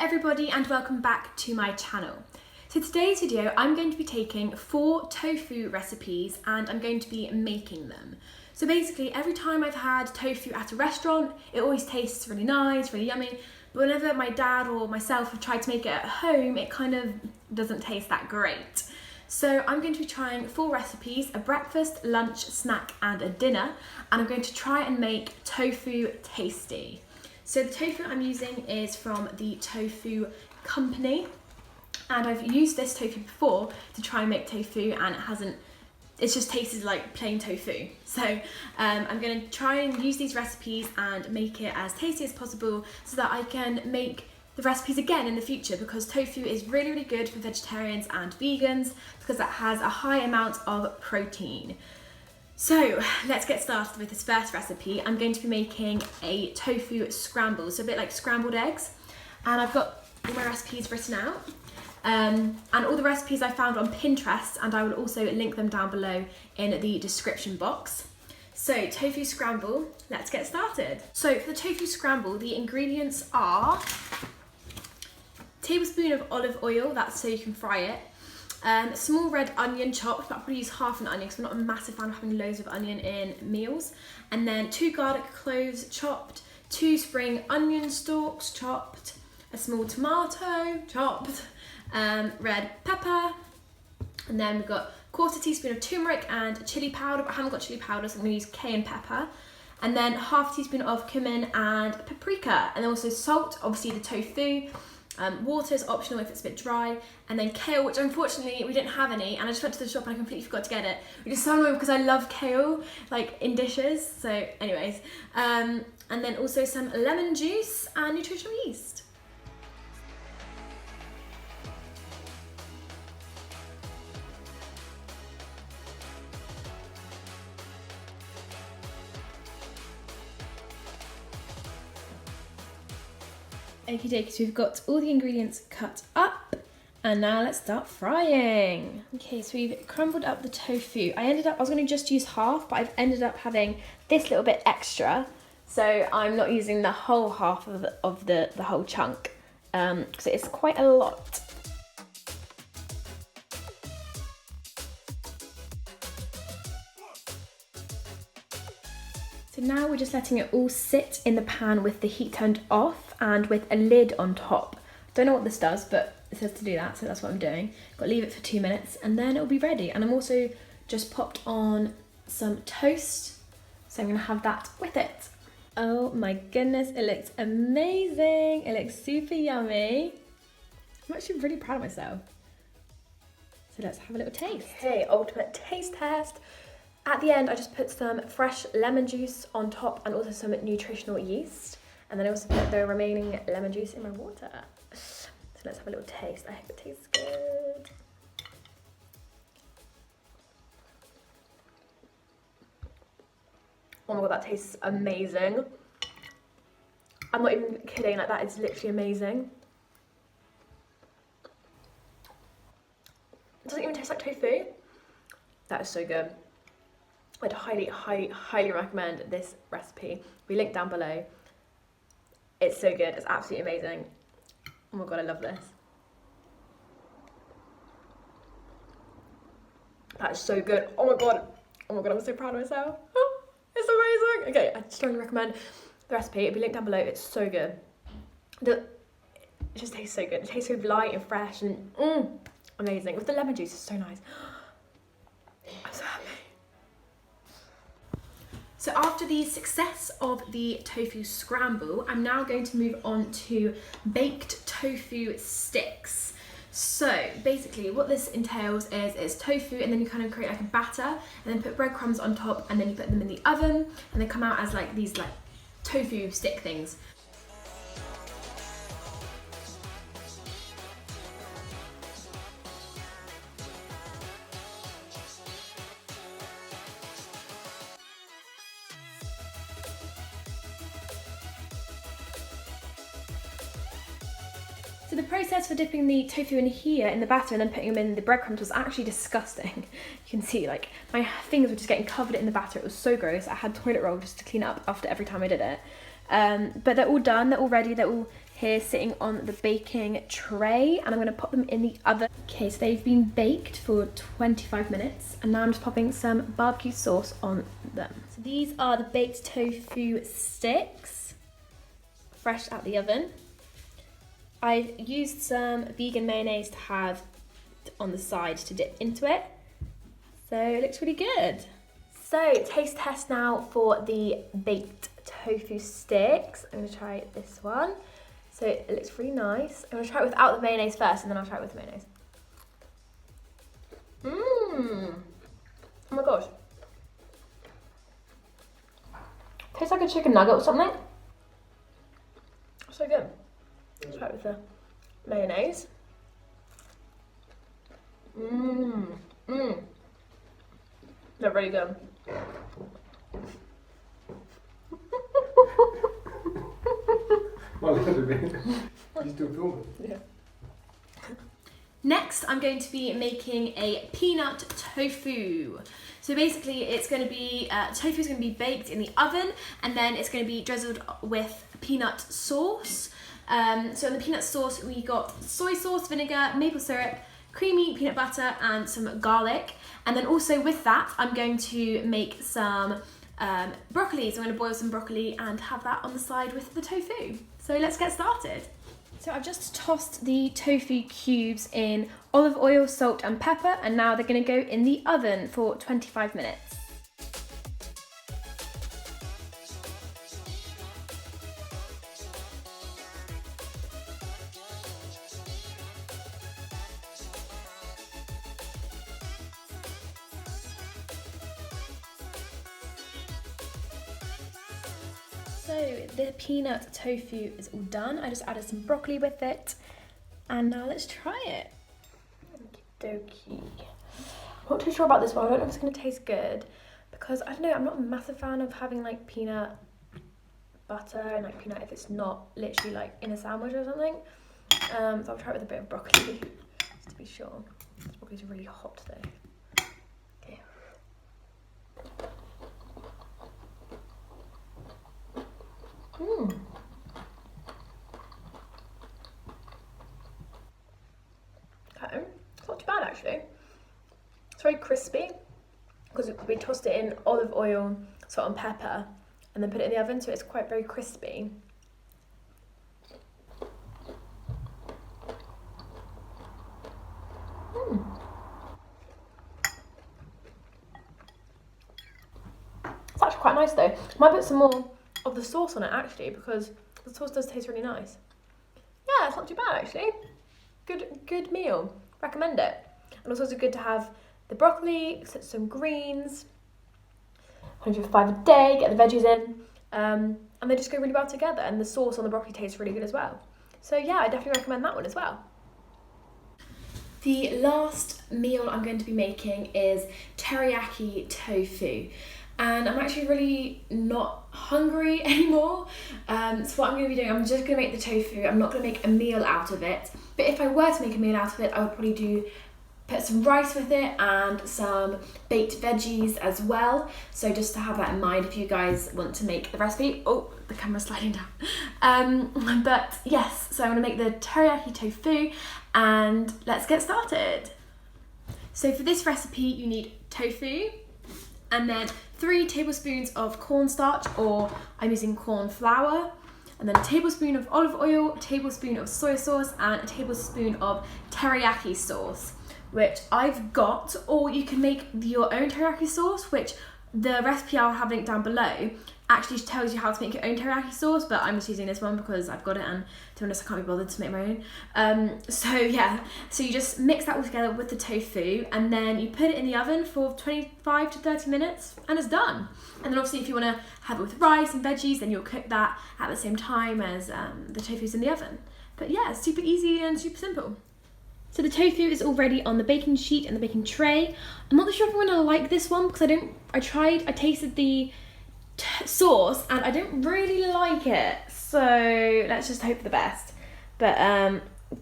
everybody and welcome back to my channel. So today's video I'm going to be taking 4 tofu recipes and I'm going to be making them. So basically every time I've had tofu at a restaurant it always tastes really nice, really yummy, but whenever my dad or myself have tried to make it at home it kind of doesn't taste that great. So I'm going to be trying 4 recipes, a breakfast, lunch, snack and a dinner, and I'm going to try and make tofu tasty. So the tofu I'm using is from the Tofu company, and I've used this tofu before to try and make tofu and it's just tasted like plain tofu. So I'm going to try and use these recipes and make it as tasty as possible so that I can make the recipes again in the future, because tofu is really, really good for vegetarians and vegans because it has a high amount of protein. So let's get started with this first recipe. I'm going to be making a tofu scramble, so a bit like scrambled eggs. And I've got all my recipes written out. And all the recipes I found on Pinterest, and I will also link them down below in the description box. So tofu scramble, let's get started. So for the tofu scramble, the ingredients are a tablespoon of olive oil, that's so you can fry it. A small red onion chopped, but I'll probably use half an onion because I'm not a massive fan of having loads of onion in meals. And then 2 garlic cloves chopped, 2 spring onion stalks chopped, a small tomato chopped, red pepper, and then we've got 1/4 teaspoon of turmeric and chili powder, but I haven't got chili powder so I'm going to use cayenne pepper. And then 1/2 teaspoon of cumin and paprika, and then also salt, obviously the tofu. Water is optional if it's a bit dry, and then kale, which unfortunately we didn't have any, and I just went to the shop and I completely forgot to get it, which is so annoying because I love kale like in dishes. So anyways, and then also some lemon juice and nutritional yeast. Okie dokie, so we've got all the ingredients cut up, and now let's start frying. Okay, so we've crumbled up the tofu. I was going to just use half, but I've ended up having this little bit extra, so I'm not using the whole half of the whole chunk, because it's quite a lot. So now we're just letting it all sit in the pan with the heat turned off and with a lid on top. Don't know what this does, but it says to do that, so that's what I'm doing. Got to leave it for 2 minutes and then it'll be ready. And I'm also just popped on some toast, so I'm gonna have that with it. Oh my goodness, it looks amazing. It looks super yummy. I'm actually really proud of myself. So let's have a little taste. Okay, ultimate taste test. At the end, I just put some fresh lemon juice on top and also some nutritional yeast. And then I also put the remaining lemon juice in my water. So let's have a little taste. I hope it tastes good. Oh my god, that tastes amazing. I'm not even kidding, like that is literally amazing. It doesn't even taste like tofu. That is so good. I'd highly recommend this recipe. We link down below. It's so good, it's absolutely amazing. Oh my god, I love this. That is so good. Oh my god, I'm so proud of myself. It's amazing. Okay, I strongly recommend the recipe. It'll be linked down below. It's so good. It just tastes so good. It tastes so light and fresh and amazing. With the lemon juice, it's so nice. I'm so happy. So after the success of the tofu scramble, I'm now going to move on to baked tofu sticks. So basically what this entails is it's tofu and then you kind of create like a batter and then put breadcrumbs on top and then you put them in the oven and they come out as like these like tofu stick things. So the process for dipping the tofu in here in the batter and then putting them in the breadcrumbs was actually disgusting. You can see like my fingers were just getting covered in the batter. It was so gross. I had toilet roll just to clean up after every time I did it. But they're all done, they're all ready, they're all here sitting on the baking tray, and I'm going to pop them in the oven. Okay, so they've been baked for 25 minutes, and now I'm just popping some barbecue sauce on them. So these are the baked tofu sticks, fresh out the oven. I've used some vegan mayonnaise to have on the side to dip into it. So it looks really good. So taste test now for the baked tofu sticks. I'm gonna try this one. So it looks really nice. I'm gonna try it without the mayonnaise first, and then I'll try it with the mayonnaise. Mmm. Oh my gosh. Tastes like a chicken nugget or something. So good. Let's try it with the mayonnaise. Mmm. Mmm. They're really good. Well, look at me. You still filming? Yeah. Next, I'm going to be making a peanut tofu. So basically, it's going to be tofu is going to be baked in the oven, and then it's going to be drizzled with peanut sauce. So in the peanut sauce, we got soy sauce, vinegar, maple syrup, creamy peanut butter, and some garlic. And then also with that, I'm going to make some broccoli. So I'm going to boil some broccoli and have that on the side with the tofu. So let's get started. So I've just tossed the tofu cubes in olive oil, salt and pepper, and now they're going to go in the oven for 25 minutes. So the peanut tofu is all done. I just added some broccoli with it, and now let's try it. Okie dokie. I'm not too sure about this one. I don't know if it's going to taste good because I don't know. I'm not a massive fan of having like peanut butter and like peanut if it's not literally like in a sandwich or something. So I'll try it with a bit of broccoli just to be sure. This broccoli's really hot though. Okay. Mmm. Okay, it's not too bad actually. It's very crispy because we tossed it in olive oil, salt and pepper, and then put it in the oven, so it's quite very crispy. Mm. It's actually quite nice though. Might put some more of the sauce on it actually, because the sauce does taste really nice. Yeah, it's not too bad actually. Good meal. Recommend it. And also it's good to have the broccoli, some greens, 105 a day, get the veggies in, and they just go really well together, and the sauce on the broccoli tastes really good as well. So yeah, I definitely recommend that one as well. The last meal I'm going to be making is teriyaki tofu. And I'm actually really not hungry anymore. So what I'm going to be doing, I'm just going to make the tofu. I'm not going to make a meal out of it. But if I were to make a meal out of it, I would probably put some rice with it and some baked veggies as well. So just to have that in mind if you guys want to make the recipe. Oh, the camera's sliding down. But yes, so I'm going to make the teriyaki tofu, and let's get started. So for this recipe, you need tofu, and then 3 tablespoons of cornstarch, or I'm using corn flour, and then a tablespoon of olive oil, a tablespoon of soy sauce, and a tablespoon of teriyaki sauce, which I've got, or you can make your own teriyaki sauce, which the recipe I'll have linked down below actually tells you how to make your own teriyaki sauce, but I'm just using this one because I've got it, and to be honest, I can't be bothered to make my own. So yeah, so you just mix that all together with the tofu, and then you put it in the oven for 25 to 30 minutes, and it's done. And then obviously if you want to have it with rice and veggies, then you'll cook that at the same time as the tofu's in the oven. But yeah, it's super easy and super simple. So the tofu is already on the baking sheet and the baking tray. I'm not sure if I'm gonna like this one because I tasted the sauce and I don't really like it. So let's just hope for the best. But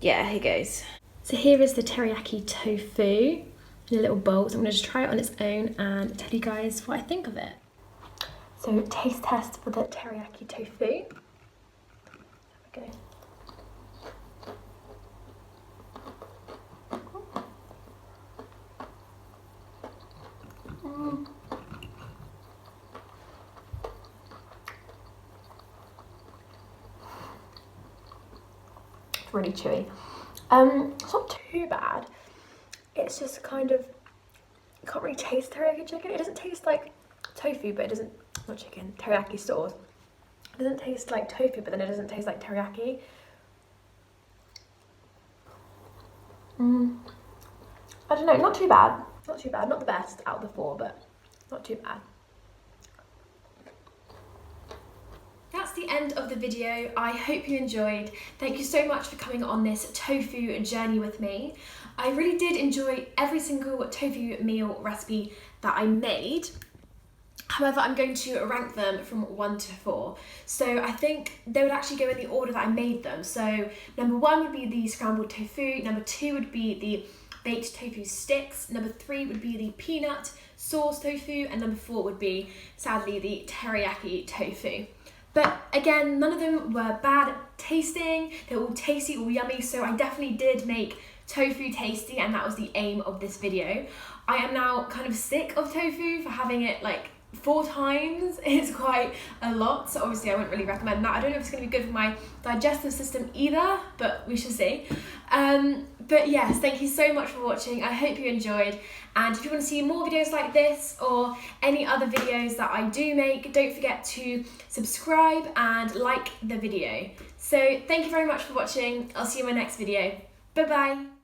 yeah, here goes. So here is the teriyaki tofu in a little bowl. So I'm gonna just try it on its own and tell you guys what I think of it. So taste test for the teriyaki tofu. There we go. really chewy. It's not too bad. It's just kind of, you can't really taste teriyaki chicken. It doesn't taste like tofu, but it doesn't, not chicken, teriyaki sauce. It doesn't taste like tofu, but then it doesn't taste like teriyaki. I don't know, not too bad. Not too bad, not the best out of the 4, but not too bad. That's the end of the video. I hope you enjoyed. Thank you so much for coming on this tofu journey with me. I really did enjoy every single tofu meal recipe that I made. However, I'm going to rank them from 1 to 4. So I think they would actually go in the order that I made them. So number 1 would be the scrambled tofu, number 2 would be the baked tofu sticks, number 3 would be the peanut sauce tofu, and number 4 would be, sadly, the teriyaki tofu. But again, none of them were bad tasting, they were all tasty, all yummy, so I definitely did make tofu tasty, and that was the aim of this video. I am now kind of sick of tofu for having it like 4 times. It's quite a lot, so obviously I wouldn't really recommend that. I don't know if it's going to be good for my digestive system either, but we shall see. But yes, thank you so much for watching. I hope you enjoyed, and if you want to see more videos like this or any other videos that I do make, don't forget to subscribe and like the video. So thank you very much for watching. I'll see you in my next video. Bye bye.